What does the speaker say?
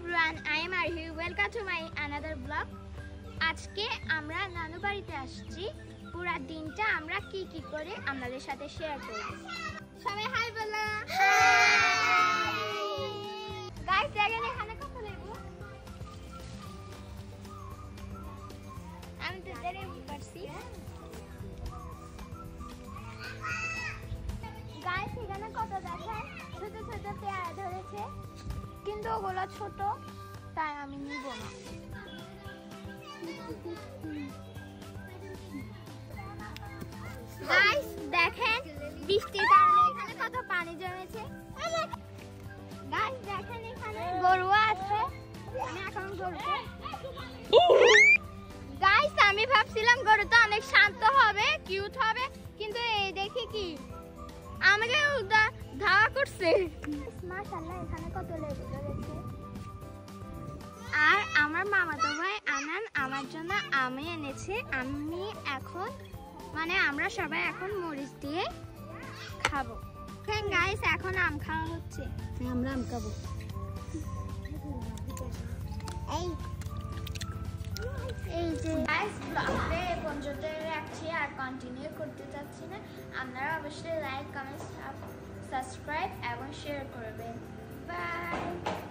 everyone, I am Arhi. Welcome to my another vlog. আজকে আমরা নানু বাড়িতে আসছি। পুরো দিনটা আমরা কি কি করে আপনাদের সাথে শেয়ার করব। সবাই হাই বলো। গাইস দেখেন এখানে কত লেবু। আমি তো দেরে পারছি। গাইস এখানে কত দেখেন ছোট ছোট পেয়ারা ধরেছে, কিন্তু ওগুলো ছোট তাই আমি নিব না। গাইস দেখেন বৃষ্টির কারণে এখানে কত পানি জমেছে। গাইস দেখেন এখানে গরু আছে, আমি এখন গরুকে গাইস আমি ভাবছিলাম গরুটা অনেক শান্ত হবে, কিউট হবে, কিন্তু এই দেখি কি আমাকে ধাওয়া করছে। মাশাআল্লাহ এখানে কত লেবু ধরেছে। আর আমার মামাতো ভাই আনান আমার জন্য আম এনেছে। আমি এখন আমরা সবাই এখন মরিচ দিয়ে খাবো। গাইস এখন আম খাওয়া হচ্ছে, আমরা আম খাবো। এই যে গাইস ব্লগটা এই পর্যন্ত রাখছি, আর কন্টিনিউ করতে চাচ্ছি না। আপনারা অবশ্যই লাইক, কমেন্ট, সাবস্ক্রাইব এবং শেয়ার করবেন। বাই।